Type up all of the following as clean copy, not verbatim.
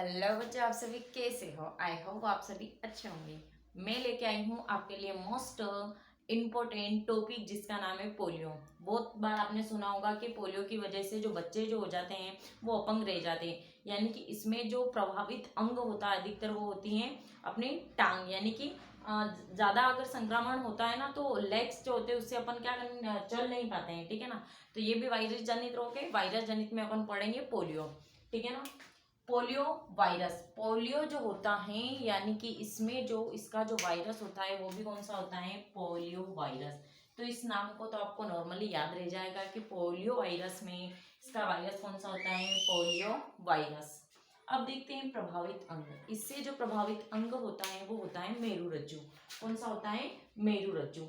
Hello बच्चों, आप सभी कैसे हो। आई होप आप सभी अच्छे होंगे। मैं लेके आई हूँ आपके लिए मोस्ट इम्पोर्टेंट टॉपिक जिसका नाम है पोलियो। बहुत बार आपने सुना होगा कि पोलियो की वजह से जो बच्चे जो हो जाते हैं वो अपंग रह जाते हैं। यानी कि इसमें जो प्रभावित अंग होता है अधिकतर वो होती हैं अपनी टांग। यानी कि ज़्यादा अगर संक्रमण होता है ना तो लेग्स जो होते हैं उससे अपन चल नहीं पाते हैं, ठीक है ना। तो ये भी वायरस जनित रोग है। वायरस जनित में अपन पढ़ेंगे पोलियो, ठीक है ना। पोलियो वायरस, पोलियो जो होता है यानी कि इसमें जो इसका जो वायरस होता है वो भी कौन सा होता है, पोलियो वायरस। तो इस नाम को तो आपको नॉर्मली याद रह जाएगा कि पोलियो वायरस में इसका वायरस कौन सा होता है, पोलियो वायरस। अब देखते हैं प्रभावित अंग। इससे जो प्रभावित अंग होता है वो होता है मेरुरज्जु। कौन सा होता है, मेरुरज्जु।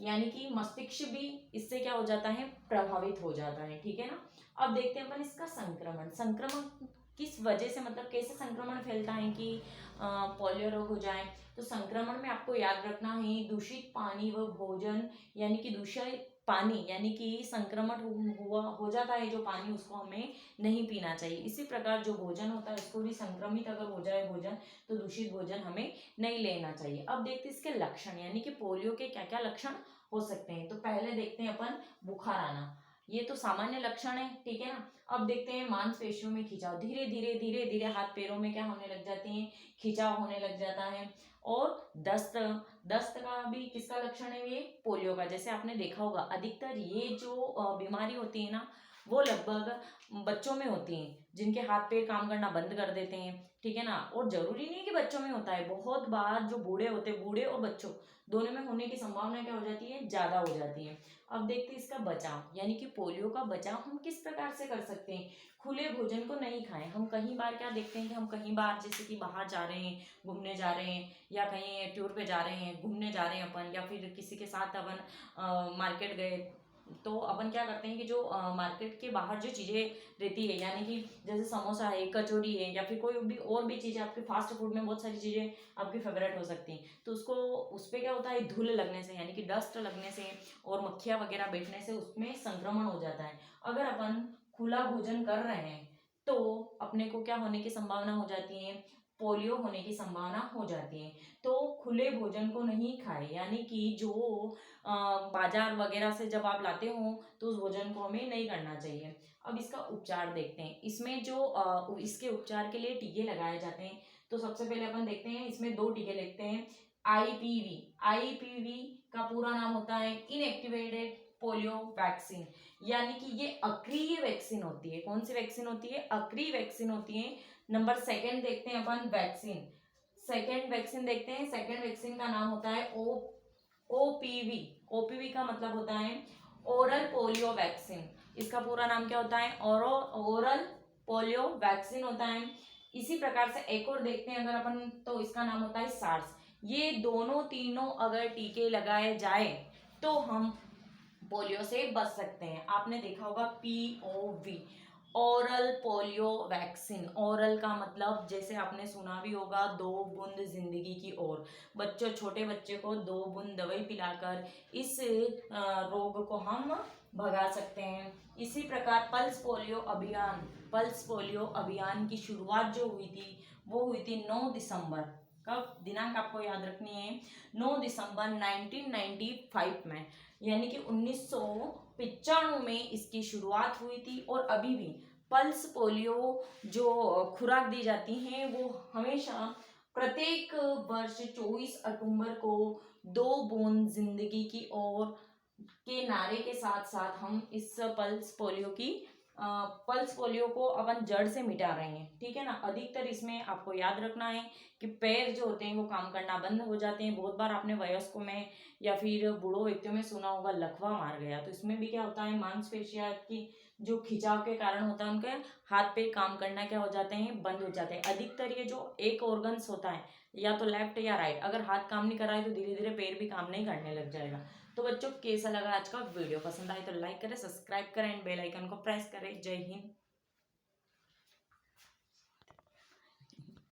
यानी कि मस्तिष्क भी इससे क्या हो जाता है, प्रभावित हो जाता है, ठीक है ना। अब देखते हैं अपन इसका संक्रमण। संक्रमण किस वजह से, मतलब कैसे संक्रमण फैलता है कि पोलियो रोग हो जाए। तो संक्रमण में आपको याद रखना है दूषित पानी व भोजन, यानी कि दूषित पानी यानी कि संक्रमण हुआ हो जाता है जो पानी, उसको हमें नहीं पीना चाहिए। इसी प्रकार जो भोजन होता है उसको भी संक्रमित अगर हो जाए भोजन तो दूषित भोजन हमें नहीं लेना चाहिए। अब देखते हैं इसके लक्षण, यानी कि पोलियो के क्या क्या लक्षण हो सकते हैं। तो पहले देखते हैं अपन बुखार आना, ये तो सामान्य लक्षण है, ठीक है ना। अब देखते हैं मांसपेशियों में खिंचाव, धीरे धीरे धीरे धीरे हाथ पैरों में क्या होने लग जाती है, खिंचाव होने लग जाता है। और दस्त, दस्त का भी किसका लक्षण है, ये पोलियो का। जैसे आपने देखा होगा अधिकतर ये जो बीमारी होती है ना वो लगभग बच्चों में होती हैं जिनके हाथ पैर काम करना बंद कर देते हैं, ठीक है ना। और जरूरी नहीं कि बच्चों में होता है, बहुत बार जो बूढ़े होते हैं, बूढ़े और बच्चों दोनों में होने की संभावना क्या हो जाती है, ज्यादा हो जाती है। अब देखते हैं इसका बचाव, यानी कि पोलियो का बचाव हम किस प्रकार से कर सकते हैं। खुले भोजन को नहीं खाएं। हम कहीं बार क्या देखते हैं कि हम कहीं बार जैसे कि बाहर जा रहे हैं, घूमने जा रहे हैं, या कहीं टूर पे जा रहे हैं, घूमने जा रहे हैं अपन, या फिर किसी के साथ अपन मार्केट गए, तो अपन क्या करते हैं कि जो मार्केट के बाहर जो चीज़ें रहती है, यानी कि जैसे समोसा है, कचौड़ी है, या फिर कोई भी और भी चीज़ें, आपके फास्ट फूड में बहुत सारी चीज़ें आपकी फेवरेट हो सकती हैं। तो उसको उस पर क्या होता है, धूल लगने से यानी कि डस्ट लगने से और मक्खियाँ वगैरह बैठने से उसमें संक्रमण हो जाता है। अगर अपन खुला भोजन कर रहे हैं तो अपने को क्या होने की संभावना हो जाती है, पोलियो होने की संभावना हो जाती है। तो खुले भोजन को नहीं खाए, यानी कि जो बाजार वगैरह से जब आप लाते हो तो उस भोजन को हमें नहीं करना चाहिए। अब इसका उपचार देखते हैं। इसमें जो इसके उपचार के लिए टीके लगाए जाते हैं। तो सबसे पहले अपन देखते हैं, इसमें दो टीके लिखते हैं। आईपीवी, आईपीवी का पूरा नाम होता है इनएक्टिवेटेड पोलियो वैक्सीन, यानी कि ये अक्रिय वैक्सीन होती है। कौन सी वैक्सीन होती है, अक्रिय वैक्सीन होती है। नंबर सेकंड देखते हैं अपन वैक्सीन, सेकंड वैक्सीन देखते हैं। सेकंड वैक्सीन का नाम होता है ओपीवी। ओपीवी का मतलब होता है ओरल पोलियो वैक्सीन। इसका पूरा नाम क्या होता है, ओरल पोलियो वैक्सीन होता है। इसी प्रकार से एक और देखते हैं अगर अपन, तो इसका नाम होता है सार्स। ये दोनों तीनों अगर टीके लगाए जाए तो हम पोलियो से बच सकते हैं। आपने देखा होगा POV, oral polio vaccine. Oral का मतलब जैसे आपने सुना भी होगा, दो बूंद जिंदगी की ओर। बच्चों, छोटे बच्चे को दो बूंद दवाई पिलाकर इस रोग को हम भगा सकते हैं। इसी प्रकार पल्स पोलियो अभियान, पल्स पोलियो अभियान की शुरुआत जो हुई थी वो हुई थी 9 दिसंबर। कब, दिनांक आपको याद रखनी है, 9 दिसंबर 1995 में, यानी कि 1995 में इसकी शुरुआत हुई थी। और अभी भी पल्स पोलियो जो खुराक दी जाती है वो हमेशा प्रत्येक वर्ष 24 अक्टूबर को दो बूंद जिंदगी की ओर के नारे के साथ साथ हम इस पल्स पोलियो को अपन जड़ से मिटा रहे हैं, ठीक है ना। अधिकतर इसमें आपको याद रखना है कि पैर जो होते हैं वो काम करना बंद हो जाते हैं। बहुत बार आपने वयस्कों में या फिर बूढ़ों व्यक्तियों में सुना होगा लकवा मार गया, तो इसमें भी क्या होता है, मांसपेशियां की जो खिंचाव के कारण होता है उनके हाथ पे काम करना क्या हो जाते हैं, बंद हो जाते हैं। अधिकतर ये जो एक ऑर्गन्स होता है, या तो लेफ्ट या राइट, अगर हाथ काम नहीं कर रहा है तो धीरे धीरे पैर भी काम नहीं करने लग जाएगा। तो बच्चों कैसा लगा आज का वीडियो, पसंद आए तो लाइक करें, सब्सक्राइब करें एंड बेल आइकन को प्रेस करें। जय हिंद।